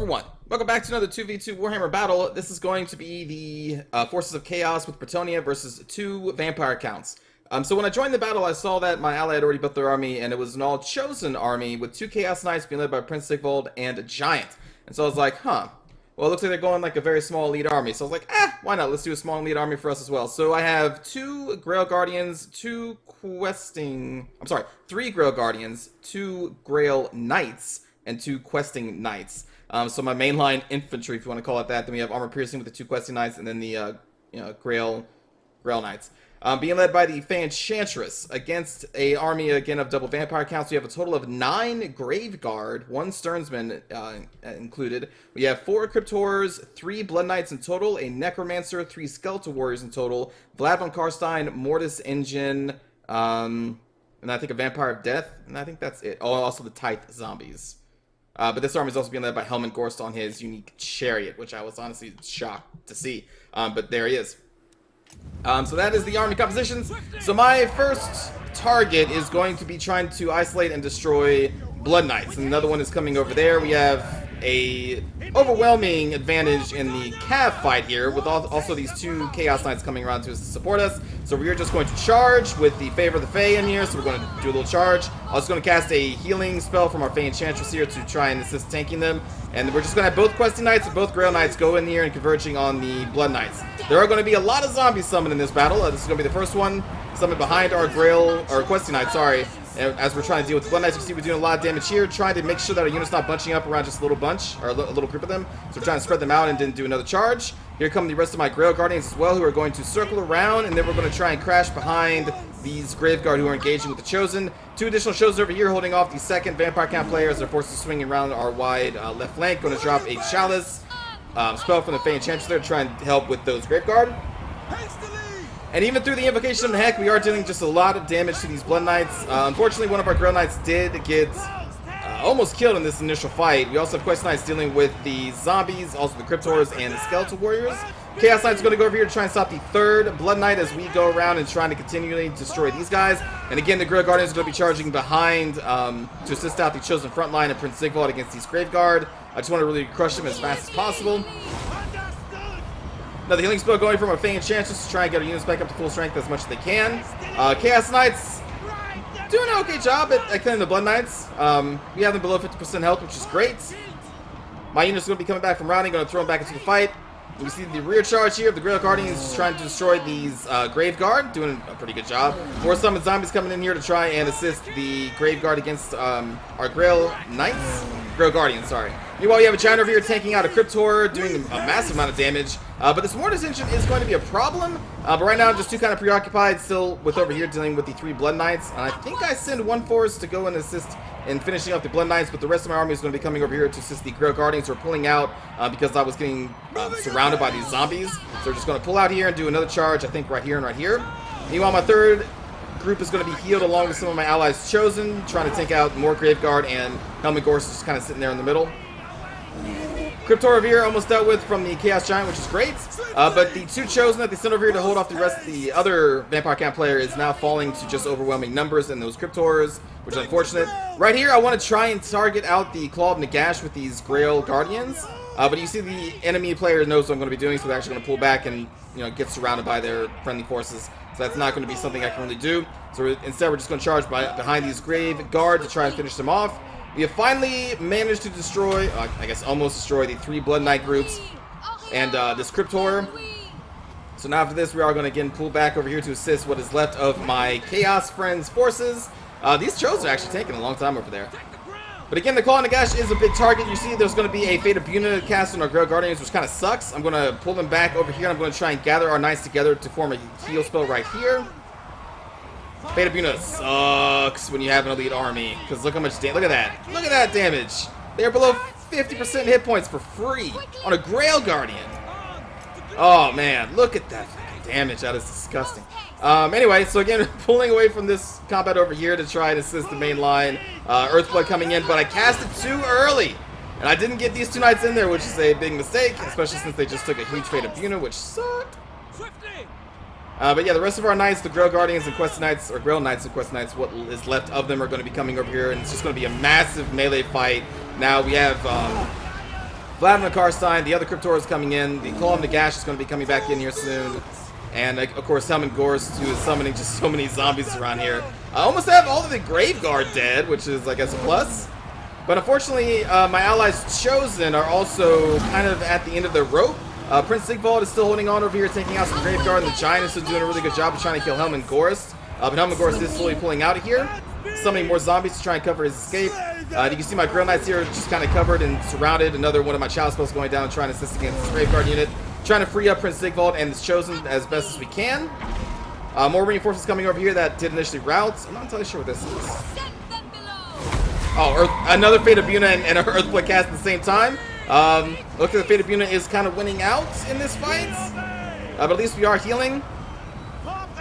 everyone, welcome back to another 2v2 Warhammer battle. This is going to be the Forces of Chaos with Bretonnia versus 2 vampire counts. So when I joined the battle, I saw that my ally had already built their army, and it was an all-chosen army with 2 Chaos Knights being led by Prince Sigvald and a Giant. And so I was like, huh, well, it looks like they're going like a very small elite army. So I was like, why not? Let's do a small elite army for us as well. So I have 2 Grail Guardians, 3 Grail Guardians, 2 Grail Knights, and 2 Questing Knights. So my mainline infantry, if you want to call it that. Then we have armor piercing with the 2 questing knights, and then the Grail knights. Being led by the Enchantress against a army again of double vampire counts. We have a total of 9 Grave Guard, 1 Stearnsman included. We have 4 Cryptors, 3 Blood Knights in total, a Necromancer, 3 Skeletal Warriors in total, Vlad von Karstein, Mortis Engine, and I think a Vampire of Death, and I think that's it. Oh, also the Tithe Zombies. But this army is also being led by Helmut Gorst on his unique chariot, which I was honestly shocked to see. But there he is. So that is the army compositions. So my first target is going to be trying to isolate and destroy Blood Knights. And another one is coming over there. We have a overwhelming advantage in the Cav fight here, with also these 2 Chaos Knights coming around to support us. So we're just going to charge with the Favor of the Fae in here, so we're going to do a little charge. I was going to cast a healing spell from our Fae Enchantress here to try and assist tanking them. And we're just going to have both Questing Knights and both Grail Knights go in here and converging on the Blood Knights. There are going to be a lot of zombies summoned in this battle. This is going to be the first one summoned behind our Questing Knights, sorry. And as we're trying to deal with the Blood Knights, you can see we're doing a lot of damage here, trying to make sure that our unit's not bunching up around just a little bunch, or a little group of them. So we're trying to spread them out and then do another charge. Here come the rest of my Grail Guardians as well, who are going to circle around, and then we're going to try and crash behind these Graveguard who are engaging with the Chosen. 2 additional Chosen over here holding off the second Vampire Count players. Their forces swinging around our wide left flank. Going to drop a Chalice spell from the Fae Enchantress there to try and help with those Graveguard. And even through the invocation of the Heck, we are dealing just a lot of damage to these Blood Knights. Unfortunately, one of our Grail Knights did get almost killed in this initial fight. We also have Quest Knights dealing with the Zombies, also the Cryptors, and the Skeletal Warriors. Chaos Knight's going to go over here to try and stop the 3rd Blood Knight as we go around and trying to continually destroy these guys. And again, the Grail Guardians are going to be charging behind to assist out the Chosen front line of Prince Sigvald against these Graveguard. I just want to really crush them as fast as possible. Another healing spell going from our Fae Enchantress to try and get our units back up to full strength as much as they can. Chaos Knights doing an okay job at killing the Blood Knights. We have them below 50% health, which is great. My units are going to be coming back from routing, going to throw them back into the fight. We see the rear charge here of the Grail Guardians just trying to destroy these Grave Guard, doing a pretty good job. More summoned zombies coming in here to try and assist the Grave Guard against our Grail Knights. Grail Guardians, sorry. Meanwhile, we have a Giant over here taking out a Cryptor, doing a massive amount of damage. But this Mortis Engine is going to be a problem. But right now, I'm just too kind of preoccupied still with over here dealing with the 3 Blood Knights. And I think I send 1 force to go and assist in finishing off the Blood Knights, but the rest of my army is going to be coming over here to assist the Grail Guardians who are pulling out because I was getting surrounded by these zombies. So we're just going to pull out here and do another charge, I think, right here and right here. Meanwhile, my 3rd group is going to be healed along with some of my allies Chosen, trying to take out more Graveguard, and Helmut Gorst is just kind of sitting there in the middle. Cryptor over here almost dealt with from the Chaos Giant, which is great. But the 2 Chosen that they sent over here to hold off the rest of the other Vampire Camp player is now falling to just overwhelming numbers in those Cryptors, which is unfortunate. Right here, I want to try and target out the Claw of Nagash with these Grail Guardians. But you see the enemy player knows what I'm going to be doing, so they're actually going to pull back and get surrounded by their friendly forces. So that's not going to be something I can really do. So instead, we're just going to charge behind these Grave Guard to try and finish them off. We have finally managed to destroy, I guess almost destroy, the 3 Blood Knight groups and this Cryptor. So now after this, we are going to again pull back over here to assist what is left of my Chaos Friends forces. These Chosen are actually taking a long time over there. But again, the Claw of Nagash is a big target. You see there's going to be a Fate of Buna cast on our Grail Guardians, which kind of sucks. I'm going to pull them back over here. I'm going to try and gather our Knights together to form a heal spell right here. Fate of Buna sucks when you have an elite army, because look how much damage. Look at that. Look at that damage. They're below 50% hit points for free on a Grail Guardian. Oh, man. Look at that fucking damage. That is disgusting. Anyway, so again, pulling away from this combat over here to try and assist the main line. Earthblood coming in, but I cast it too early. And I didn't get these 2 Knights in there, which is a big mistake, especially since they just took a huge Fate of Buna, which sucked. But yeah, the rest of our Knights, the Grail Guardians and Quest Knights, or Grail Knights and Quest Knights, what is left of them are going to be coming over here, and it's just going to be a massive melee fight. Now we have Vladimir Karstein, the other Cryptor is coming in. The Claw of Nagash is going to be coming back in here soon. And, of course, Helman Gorst, who is summoning just so many zombies around here. I almost have all of the Graveguard dead, which is, I guess, a plus. But unfortunately, my allies Chosen are also kind of at the end of their rope. Prince Sigvald is still holding on over here, taking out some Graveguard, and the Giant is still doing a really good job of trying to kill Helman Gorst. But Helman Gorst is slowly pulling out of here, summoning more zombies to try and cover his escape. You can see my Grail Knights here just kind of covered and surrounded. Another one of my Chalice spells going down and trying to assist against this Graveguard unit. Trying to free up Prince Sigvald and this Chosen as best as we can. More reinforcements coming over here that did initially rout. I'm not entirely sure what this is. Oh, another Fate of Buna and an Earthblood cast at the same time. Looks like the Fate of Buna is kind of winning out in this fight. But at least we are healing.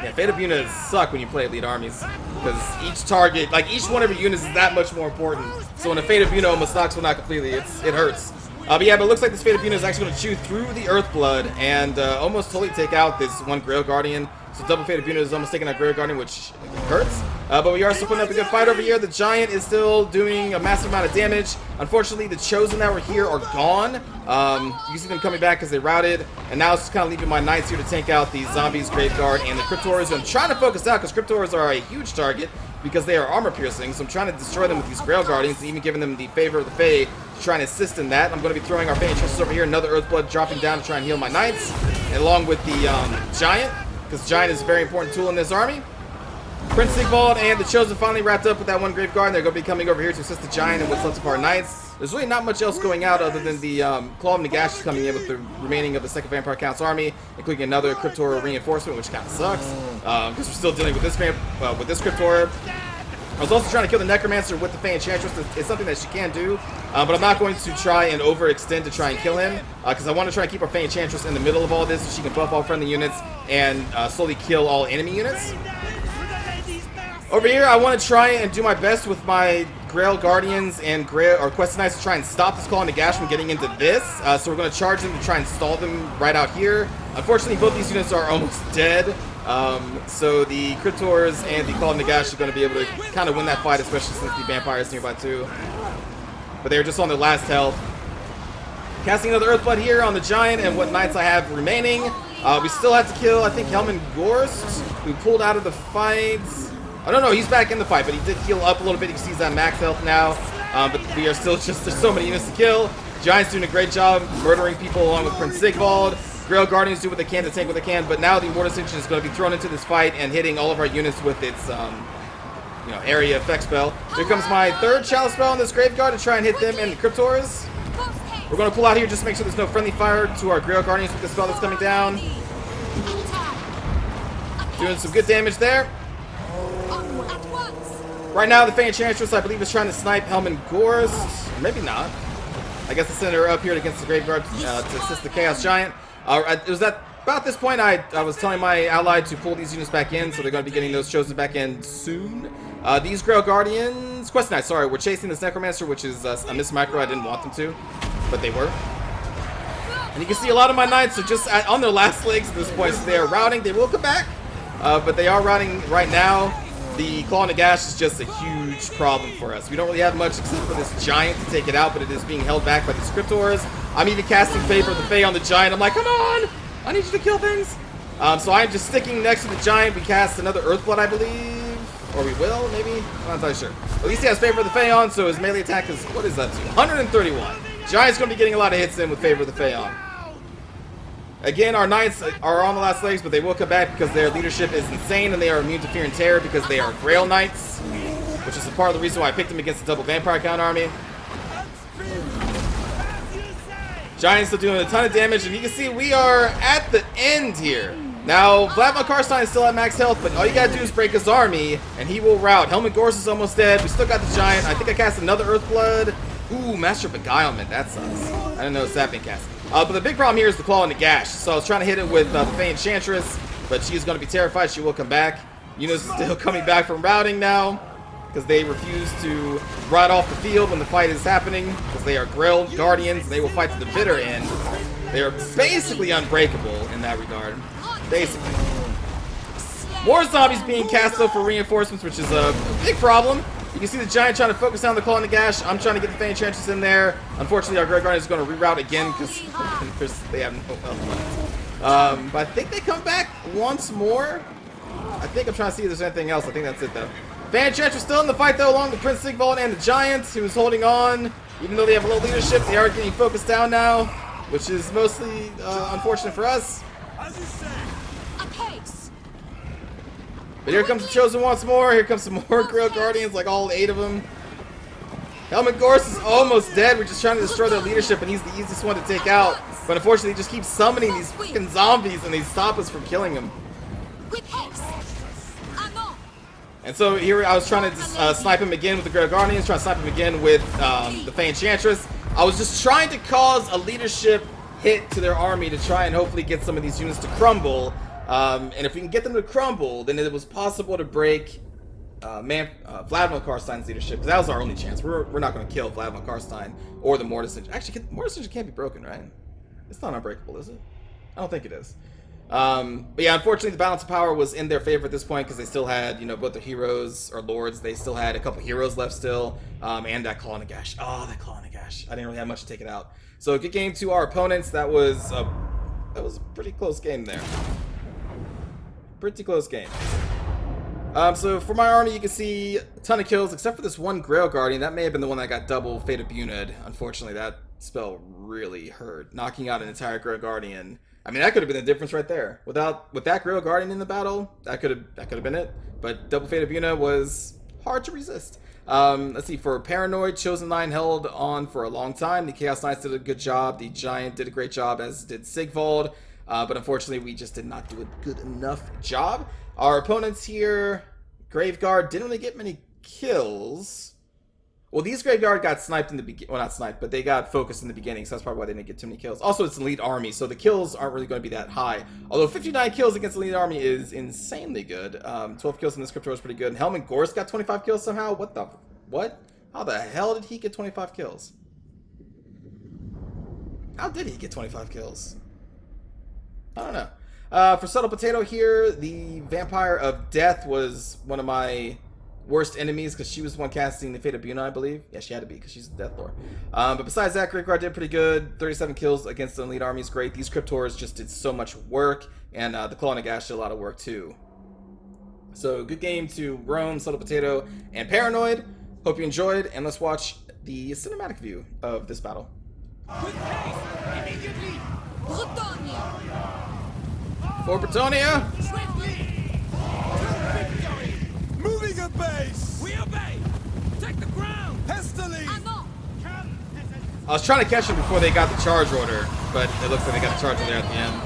Yeah, Fate of Buna suck when you play elite armies. Because each target, like each one of your units is that much more important. So when a Fate of Buna almost knocks one out completely, it hurts. But yeah, but it looks like this Fate of Buna is actually going to chew through the Earthblood and almost totally take out this one Grail Guardian. So double Fate of Buna is almost taking out Grail Guardian, which hurts. But we are still putting up a good fight over here. The Giant is still doing a massive amount of damage. Unfortunately, the Chosen that were here are gone. You see them coming back because they routed. And now it's just kind of leaving my Knights here to tank out the Zombies, Graveguard, and the Cryptors. I'm trying to focus out because Cryptors are a huge target because they are armor piercing. So I'm trying to destroy them with these Grail Guardians and even giving them the favor of the Fae to try and assist in that. I'm going to be throwing our Fae Enchantress over here. Another Earthblood dropping down to try and heal my Knights. And along with the Giant, because Giant is a very important tool in this army. Prince Sigvald and the Chosen finally wrapped up with that one Graveguard, and they're going to be coming over here to assist the Giant and what's left of our Knights. There's really not much else going out other than the Claw of Nagash is coming in with the remaining of the 2nd Vampire Count's army, including another Cryptor reinforcement, which kind of sucks, because we're still dealing with this Cryptor. I was also trying to kill the Necromancer with the Fey Enchantress. It's something that she can do, but I'm not going to try and overextend to try and kill him, because I want to try and keep our Fey Enchantress in the middle of all this so she can buff all friendly units and slowly kill all enemy units. Over here, I want to try and do my best with my Grail Guardians and Quest Knights to try and stop this Claw of Nagash from getting into this. So we're going to charge them to try and stall them right out here. Unfortunately, both these units are almost dead. So the Cryptors and the Claw of Nagash are going to be able to kind of win that fight, especially since the Vampire is nearby too. But they're just on their last health. Casting another Earthblood here on the Giant and what Knights I have remaining. We still have to kill, I think, Helman Gorst, who pulled out of the fight. I don't know, he's back in the fight, but he did heal up a little bit. You can see he's at max health now. But we are still just, there's so many units to kill. Giant's doing a great job murdering people along with Prince Sigvald. Grail Guardians do what they can to tank what they can, but now the Immortal Ascension is going to be thrown into this fight and hitting all of our units with its area effect spell. Here comes my 3rd Chalice spell on this Graveguard to try and hit them and the Cryptors. We're going to pull out here just to make sure there's no friendly fire to our Grail Guardians with the spell that's coming down. Doing some good damage there. Right now, the Fey Enchantress, I believe, is trying to snipe Helman Gorst. Maybe not. I guess I'll send her up here against the Graveguard to assist the Chaos Giant. It was at about this point I was telling my ally to pull these units back in, so they're going to be getting those Chosen back in soon. These Grail Guardians, Quest Knights, sorry, we're chasing this Necromancer, which is a miss-micro. I didn't want them to, but they were. And you can see a lot of my Knights are just on their last legs at this point, so they are routing. They will come back, but they are routing right now. The Claw of Nagash is just a huge problem for us. We don't really have much except for this Giant to take it out, but it is being held back by the Cryptors. I'm even casting Favor of the Fae on the Giant. I'm like, come on! I need you to kill things! So I'm just sticking next to the Giant. We cast another Earthblood, I believe. Or we will, maybe? I'm not entirely sure. At least he has Favor of the Fae on, so his melee attack is, what is that to? 131. Giant's going to be getting a lot of hits in with Favor of the Fae on. Again, our Knights are on the last legs, but they will come back because their leadership is insane and they are immune to fear and terror because they are Grail Knights, which is a part of the reason why I picked them against the double Vampire Count army. Giant's still doing a ton of damage, and you can see we are at the end here. Now, Vladimir Karstein is still at max health, but all you gotta do is break his army, and he will rout. Helman Gorst is almost dead. We still got the Giant. I think I cast another Earthblood. Ooh, Master of Beguilement. That sucks. I didn't know it's that being cast. But the big problem here is the Claw of Nagash. So I was trying to hit it with the Fey Enchantress, but she's going to be terrified. She will come back. Units still coming back from routing now because they refuse to ride off the field when the fight is happening because they are Grail Guardians and they will fight to the bitter end. They are basically unbreakable in that regard. Basically. More zombies being cast though for reinforcements, which is a big problem. You can see the Giant trying to focus down the Claw and the Gash. I'm trying to get the Fan Enchantress in there. Unfortunately, our Grey Guardian is going to reroute again because they have no health. But I think they come back once more. I think I'm trying to see if there's anything else. I think that's it, though. Fan Enchantress still in the fight, though, along with Prince Sigvald and the Giants, who's holding on. Even though they have low leadership, they are getting focused down now, which is mostly unfortunate for us. But here comes the Chosen once more. Here comes some more Grey Guardians, like all 8 of them. Helmut Gorse is almost dead. We're just trying to destroy their leadership, and he's the easiest one to take out. But unfortunately, he just keeps summoning these freaking zombies, and they stop us from killing him. And so here I was trying to snipe him again with the Grey Guardians, trying to snipe him again with the Fan Enchantress. I was just trying to cause a leadership hit to their army to try and hopefully get some of these units to crumble. And if we can get them to crumble, then it was possible to break Vladimir Karstein's leadership, because that was our only chance. We're not going to kill Vladimir Karstein or the Mortis Engine. Actually, Mortis Engine can't be broken, right? It's not unbreakable, is it? I don't think it is. But yeah, unfortunately, the balance of power was in their favor at this point, because they still had, you know, both their heroes or lords. They still had a couple heroes left still, and that Claw and Gash. Oh, that Claw and Gash. I didn't really have much to take it out. So good game to our opponents. That was a pretty close game there. Pretty close game. So for my army, you can see a ton of kills, except for this one Grail Guardian. That may have been the one that got double Fate of Bunad. Unfortunately, that spell really hurt. Knocking out an entire Grail Guardian. I mean, that could have been the difference right there. With that Grail Guardian in the battle, that could have been it. But double Fate of Bunad was hard to resist. Let's see, for Paranoid, Chosen Line held on for a long time. The Chaos Knights did a good job. The Giant did a great job, as did Sigvald. But unfortunately, we just did not do a good enough job. Our opponents here, Graveguard, didn't really get many kills. Well, these Graveguard got sniped in the beginning. Well, not sniped, but they got focused in the beginning, so that's probably why they didn't get too many kills. Also, it's an elite army, so the kills aren't really going to be that high. Although 59 kills against the elite army is insanely good. 12 kills in this Cryptor is pretty good. Helmut Gorse got 25 kills somehow. What? How the hell did he get 25 kills? How did he get 25 kills? I don't know. For Subtle Potato here, the Vampire of Death was one of my worst enemies, because she was the one casting the Fate of Bunad, I believe. Yeah, she had to be, because she's the Death Lord. But besides that, Great Guard did pretty good. 37 kills against the elite army is great. These Cryptors just did so much work, and the Claw and Gash did a lot of work too. So good game to Rome, Subtle Potato, and Paranoid. Hope you enjoyed, and let's watch the cinematic view of this battle. With haste, immediately! Bretonia! For Bretonia! Swiftly! To victory! Moving a base! We obey! Take the ground! Hastily! I was trying to catch them before they got the charge order, but it looks like they got the charge order at the end.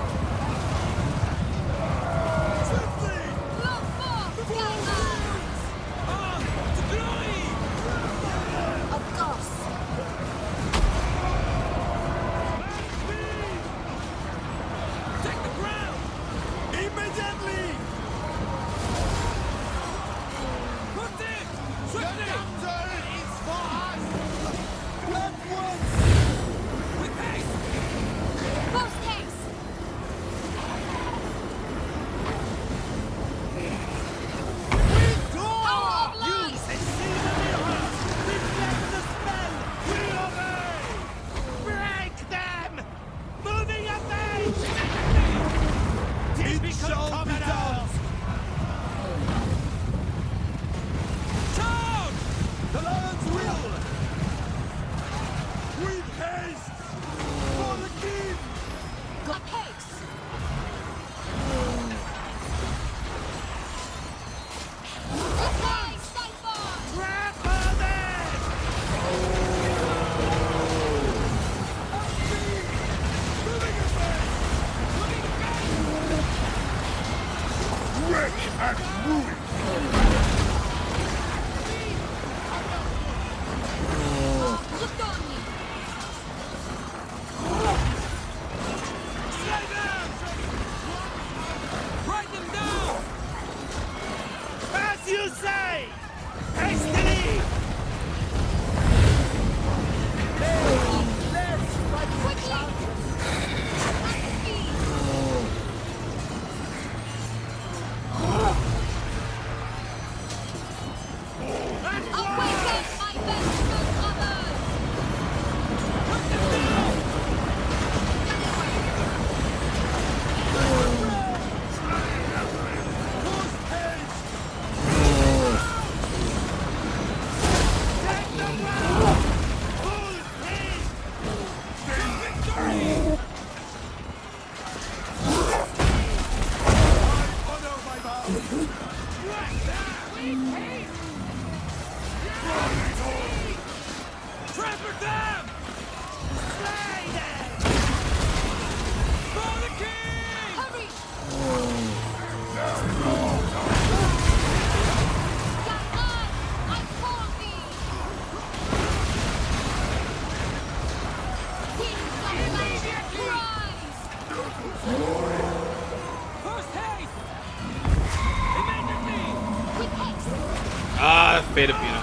fate of Buna.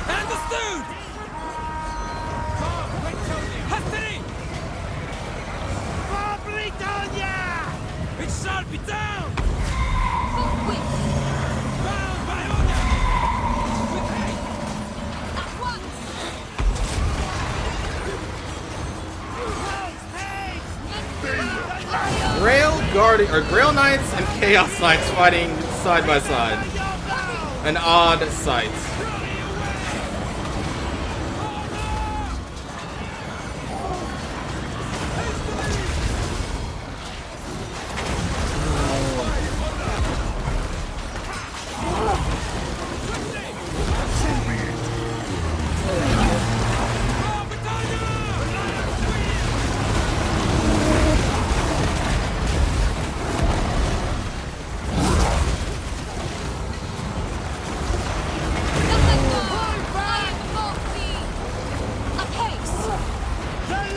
Understood! Hastily! For Britannia! It shall be down! Bound by order! With haste! At once! Grail Knights and Chaos Knights fighting side by side. An odd sight.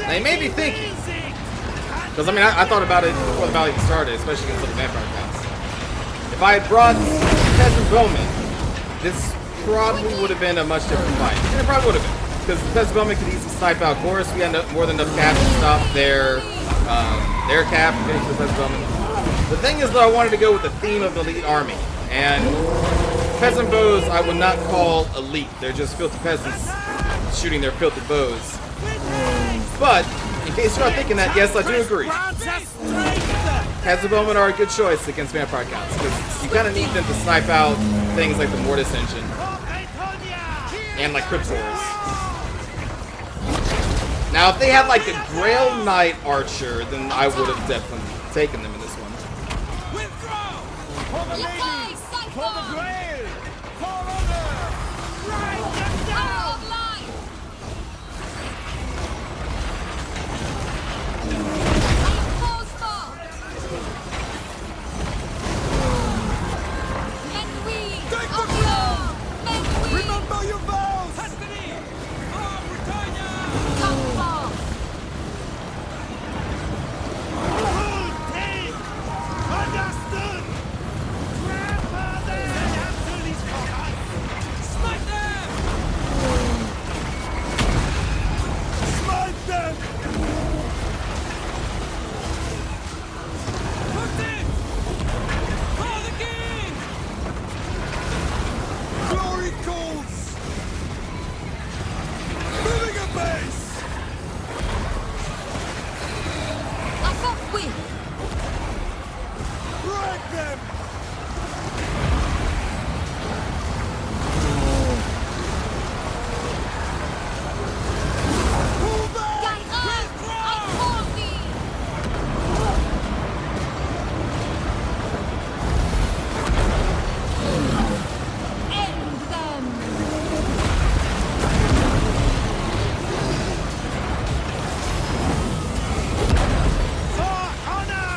They may be thinking, because I mean, I thought about it before the battle even started, especially against the vampire counts. If I had brought Peasant Bowman, this probably would have been a much different fight. And it probably would have been, because Peasant Bowman could easily snipe out Chorus. We had more than enough caps to stop their cap and finish the Peasant Bowman. The thing is, though, I wanted to go with the theme of the elite army, and Peasant bows I would not call elite. They're just filthy peasants shooting their filthy bows. But, in case you're not thinking that, yes, I do agree. Peasant Bowmen are a good choice against vampire counts, because you kind of need them to snipe out things like the Mortis engine and like Cryptors. Now, if they had like a Grail Knight Archer, then I would have definitely taken them in this one. For the lady! For the grail! For honor! Right them down! Remember your vows! Hastily! For Britannia! Full take! Understood! Grandfather! Smite them! Smite them! Put it! For the king! Glory calls! Moving a base! Break them! Pull back! For honor!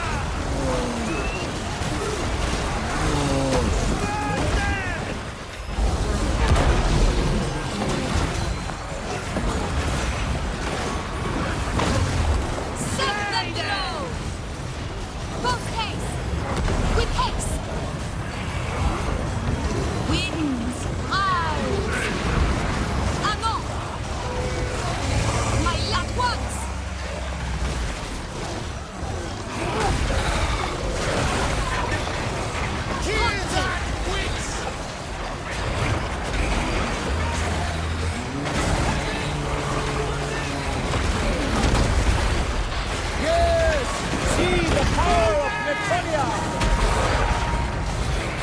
Yes! See the power of Britannia!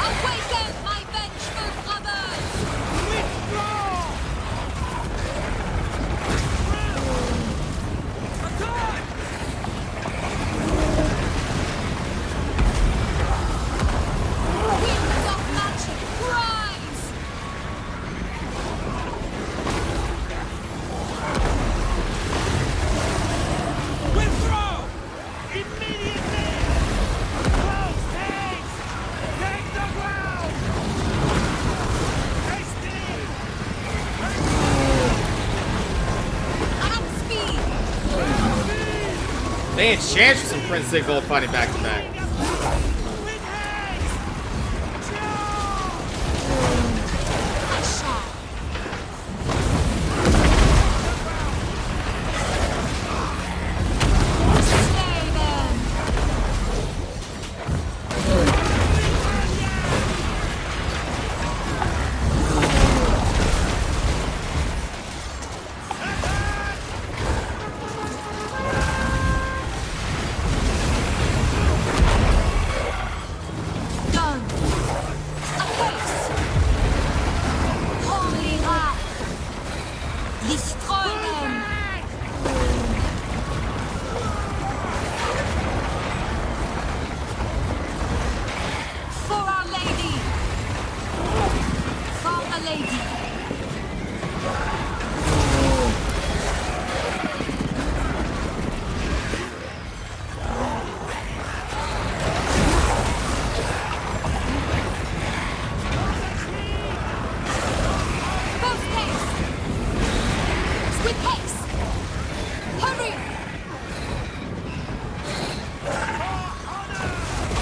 Awaken, my vengeful brothers! Withdraw! Attack! Winds of magic, rise! Withdraw! Immediately! Close tanks! Take the ground! Hastily! At speed! They Enchantress and Prince Sigval fighting back to back. With haste! Charge! Destroy them! For Our Lady! For a lady! Post haste! With haste! Hurry!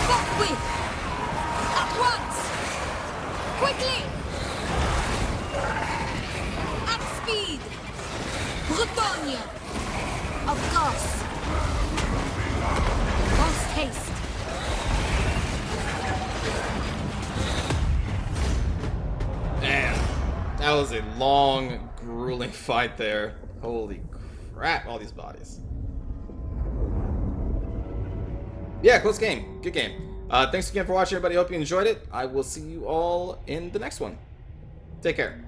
Forthwith! At once! Quickly! At speed! Bretagne! Of course! Post haste! Man, that was a long, grueling fight there. Holy crap, all these bodies. Yeah, close game. Good game. Thanks again for watching, everybody. Hope you enjoyed it. I will see you all in the next one. Take care.